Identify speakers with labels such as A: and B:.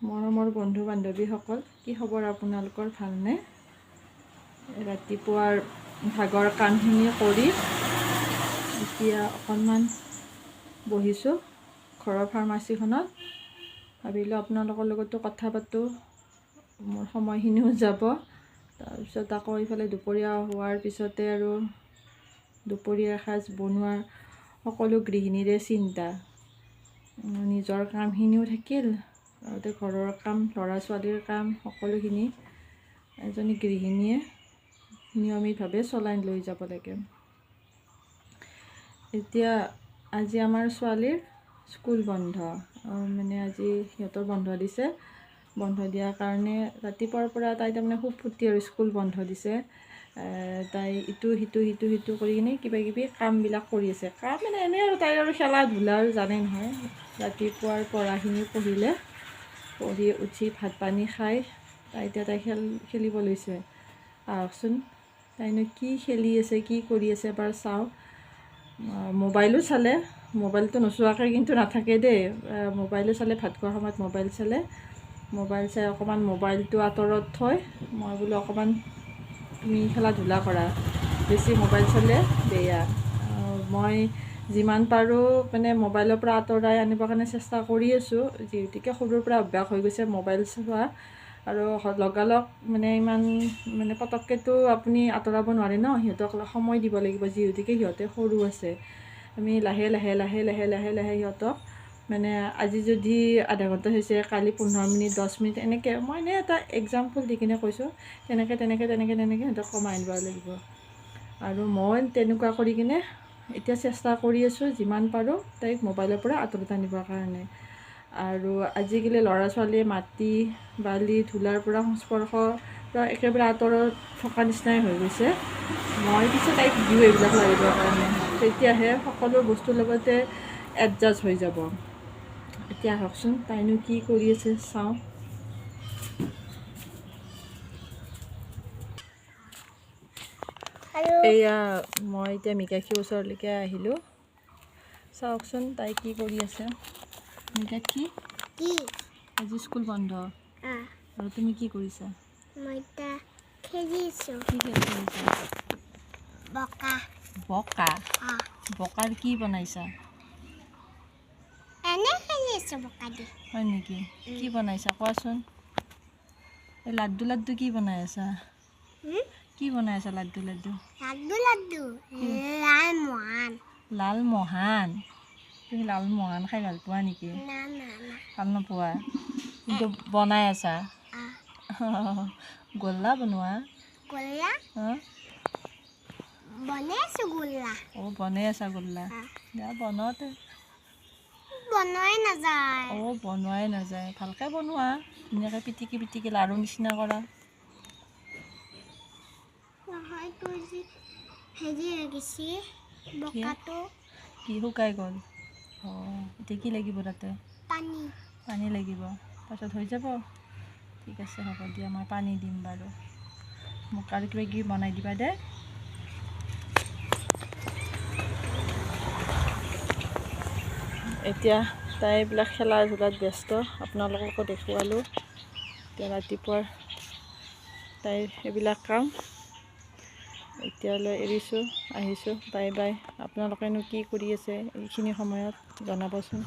A: মৰমৰ বন্ধু বান্ধৱীসকল, কি খবৰ আপোনালোকৰ? ভালনে? ৰাতিপুৱাৰ ভাগৰ কামখিনি কৰি এতিয়া অকণমান বহিছোঁ ঘৰৰ ফাৰ্মাচীখনত। ভাবিলোঁ আপোনালোকৰ লগতো কথা পাতোঁ, মোৰ সময়খিনিও যাব। তাৰপিছত আকৌ এইফালে দুপৰীয়া হোৱাৰ পিছতে আৰু দুপৰীয়াৰ সাজ বনোৱাৰ সকলো গৃহিণীৰে চিন্তা। নিজৰ কামখিনিও থাকিল, লগতে ঘৰৰ কাম, ল'ৰা ছোৱালীৰ কাম, সকলোখিনি এজনী গৃহিণীয়ে নিয়মিতভাৱে চলাই লৈ যাব লাগে। এতিয়া আজি আমাৰ ছোৱালীৰ স্কুল বন্ধ, আজি সিহঁতৰ বন্ধ দিছে। বন্ধ দিয়াৰ কাৰণে ৰাতিপুৱাৰ পৰা তাই তাৰমানে খুব ফূৰ্তি আৰু স্কুল বন্ধ দিছে। তাই ইটো সিটো কৰি কিনে কিবা কিবি কামবিলাক কৰি আছে। কাম এনেই আৰু তাই আৰু খেলা ধূলা আৰু জানে নহয়। ৰাতিপুৱাৰ পঢ়াখিনি পঢ়িলে, পঢ়ি উঠি ভাত পানী খাই তাই খেলিব লৈছে। আহকচোন তাইনো কি খেলি আছে, কি কৰি আছে এবাৰ চাওঁ। মোবাইলো চালে, মোবাইলটো নোচোৱাকৈ কিন্তু নাথাকে দেই। মোবাইলো চালে, ভাত খোৱাৰ সময়ত মোবাইল চাই অকণমান মোবাইলটো আঁতৰত থৈ মই বোলো অকণমান তুমি খেলা ধূলা কৰা, বেছি মোবাইল চালে বেয়া। মই যিমান পাৰোঁ মোবাইলৰ পৰা আঁতৰাই আনিবৰ কাৰণে চেষ্টা কৰি আছোঁ, যিহেতুকে সৰুৰ পৰা অভ্যাস হৈ গৈছে মোবাইল চোৱা। আৰু লগালগ ইমান পটককৈতো আপুনি আঁতৰাব নোৱাৰে ন, সিহঁতক সময় দিব লাগিব, যিহেতুকে সিহঁতে সৰু আছে। আমি লাহে লাহে সিহঁতক আজি যদি আধা ঘণ্টা হৈছে, কালি 15 মিনিট 10 মিনিট এনেকৈ, মই এনেই এটা এক্সাম্পল দি কিনে কৈছোঁ। তেনেকৈ সিহঁতক কমাই আনিব লাগিব। আৰু মই তেনেকুৱা কৰি কিনে এতিয়া চেষ্টা কৰি আছোঁ যিমান পাৰোঁ তাইক মোবাইলৰ পৰা আঁতৰত আনিবৰ কাৰণে। আৰু আজিকালি ল'ৰা ছোৱালীয়ে মাটি বালি ধূলাৰ পৰা সংস্পৰ্শৰ পৰা একেবাৰে আঁতৰত থকা নিচিনাই হৈ গৈছে। মই পিছে তাইক দিওঁ এইবিলাক লাগিবৰ কাৰণে, তেতিয়াহে সকলো বস্তুৰ লগতে এডজাষ্ট হৈ যাব। এতিয়া আহকচোন তাইনো কি কৰি আছে চাওঁ। এয়া মই এতিয়া মিকাক্ষীৰ ওচৰলৈকে আহিলোঁ। চাওকচোন তাই কি কৰি আছে। মিকাক্ষী, আজি স্কুল বন্ধ আৰু তুমি কি কৰিছা?
B: মই খেলি আছোঁ।
A: কি খেলি কৰিছা? বকা? বকাৰ কি বনাইছা?
B: এনে খেলি আছোঁ বকা দি।
A: হয় নেকি? কি বনাইছা কোৱাচোন? এই লাড্ডু কি বনাই আছা? কি বনাই আছা লাড্ডু? লালমোহন? তুমি লালমোহন খাই ভাল পোৱা নেকি? ভাল নোপোৱা, কিন্তু বনাই আছা। গোল্লা বনোৱা? বনাই আছা গোল্লা? বনোৱাতে বনোৱাই নাযায়। ভালকৈ বনোৱা, ধুনীয়াকৈ পিটিকি লাৰু নিচিনা কৰা। কি শুকাই গ'ল? এতিয়া কি লাগিব তাতে? পানী লাগিব। তাৰপিছত হৈ যাব? ঠিক আছে, হ'ব দিয়া, মই পানী দিম বাৰু। মোক আৰু কিবা কিবি বনাই দিবা দে। এতিয়া তাই এইবিলাক খেলা ধূলাত ব্যস্ত, আপোনালোককো দেখুৱালোঁ। এতিয়া ৰাতিপুৱাৰ তাইৰ এইবিলাক কাম। এতিয়ালৈ এৰিছোঁ, আহিছোঁ, বাই বাই। আপোনালোকেনো কি কৰি আছে এইখিনি সময়ত জনাবচোন।